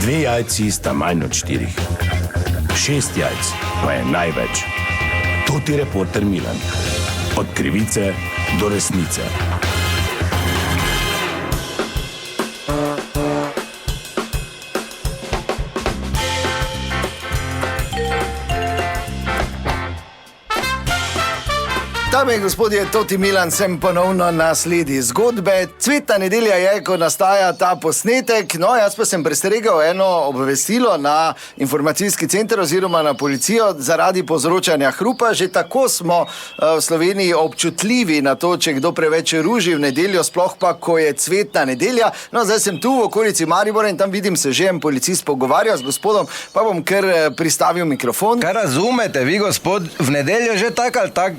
2 jajci sta manj od 4. 6 jajc pa je največ. To ti reporter Milan. Od krivice do resnice. Dame in gospodje, Toti Milan, sem ponovno na sledi zgodbe. Cvetna nedelja je, ko nastaja ta posnetek. No, jaz pa sem prestregel eno obvestilo na informacijski center oziroma na policijo zaradi povzročanja hrupa. Že tako smo v Sloveniji občutljivi na to, če kdo preveč ruži v nedeljo, sploh pa, ko je cvetna nedelja. No, zdaj sem tu v okolici Maribora in tam vidim se že en policist pogovarja z gospodom, pa bom kar pristavil mikrofon. Kaj razumete vi, gospod, v nedeljo že tak ali tak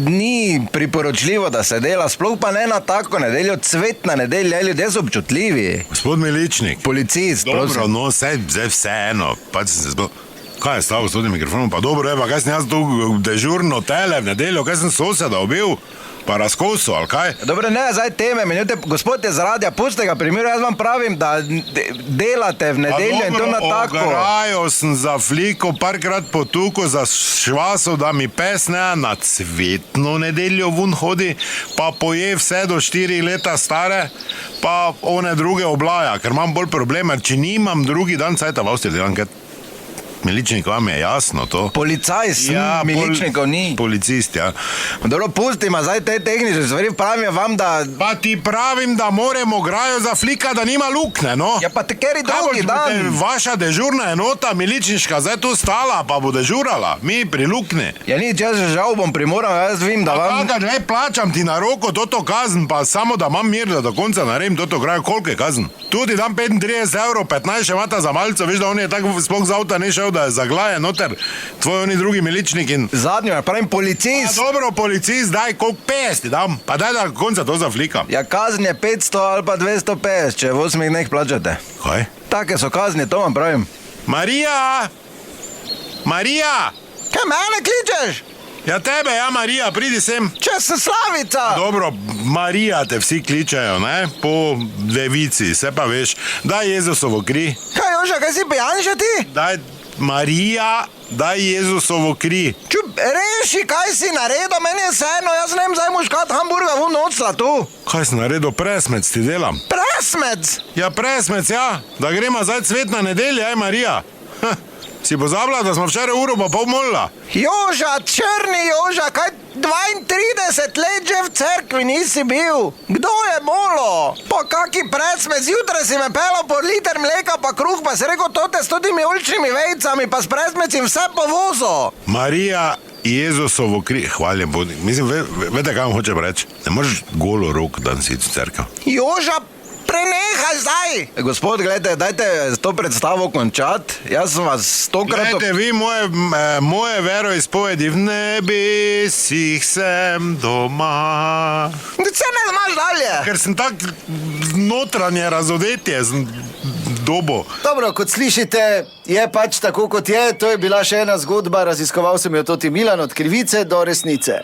ni priporočljivo, da se dela, sploh pa ne na tako nedeljo, cvetna nedelja, ljudje so občutljivi. Gospod Miličnik. Policist, dobro, prosim. No, zdaj vseeno. Kaj je stalo s tem mikrofonom? Pa dobro, Eva, kaj sem jaz tu dežurno tele v nedeljo, kaj sem soseda ubil? Pa razkosu, ali kaj? Dobro, ne, zdaj teme, minute, gospod je z radija, pustite ga primeru, jaz vam pravim, da delate v nedeljo in to na tako. Ograjo sem za fliko parkrat potuko za švaso, da mi pes ne na cvetno nedeljo vun hodi, pa poje vse do 4 leta stare, pa one druge oblaja, ker imam bolj problema, če nimam drugi dan cajta v Avstriji, delam kaj. Miličnik, vam je jasno to? Policaj sem, ja, miličnikov ni. Policist, ja. Dobro, pustima zdaj te tehnične stvari, pravim vam, da... Pa ti pravim, da moramo grajo za flika, da nima lukne, no? Ja, pa te keri drugi dan. Vaša dežurna enota, miličniška, zdaj tu stala, pa bo dežurala. Mi pri lukne. Ja, nič, jaz že žal bom primoral, jaz vim, da vam... Pa ne plačam ti na roko toto kazen, pa samo da imam mir, da do konca naredim toto grajo. Koliko je kazen? Tudi dam 35 €, 15 še imata za malco, veš, da on je tako sploh z avta ne šel, da je zaglajen noter, tvoj oni drugi miličnik in... Zadnjo, pravim, policist. Dobro, policist, daj, koliko 50 ti dam, pa daj da konca to zaflika. Ja, kazen je 500 ali pa 250, če v 8 dneh plačate. Kaj? Take so kazni, to vam pravim. Marija! Marija! Kaj mene kličeš? Ja, tebe, ja, Marija, pridi sem. Če sem Slavica! Dobro, Marija te vsi kličejo, ne? Po devici, se pa veš. Daj Jezusovo kri. Kaj, Joža, kaj si pijan že ti? Daj, Marija, daj Jezusovo kri. Reši, kaj si naredil, meni je vseeno, jaz ne vem zdaj muškat hamburga v nocla tu. Kaj si naredil, presmec ti delam? Presmec? Ja, presmec, ja. Da gremo zdaj cvetna nedelja, Marija. Si pozabila, da smo včeraj uro pa pol molila? Joža, črni Joža, kaj 32 let že v cerkvi nisi bil? Kdo je molo? Pa kaki presmec, jutraj si me pelal po liter mleka pa kruh, pa si rekel tote s totimi oljčnimi vejcami, pa s presmecim vse povozo. Marija, Jezusovo kri, hvaljen Bog. Mislim, vete, kaj vam hočem reči? Ne moreš golo rok dan si v cerkev. Joža, prenehaj zdaj! Gospod, gledajte, dajte to predstavo končati. Jaz sem vas stokrat... Gledajte, vi moje veroizpovedi v nebesih sem doma. Se ne znaš dalje! Ker sem tak notranje razodetje, sem dobo. Dobro, kot slišite, je pač tako, kot je. To je bila še ena zgodba, raziskoval sem jo Toti Milan, od krivice do resnice.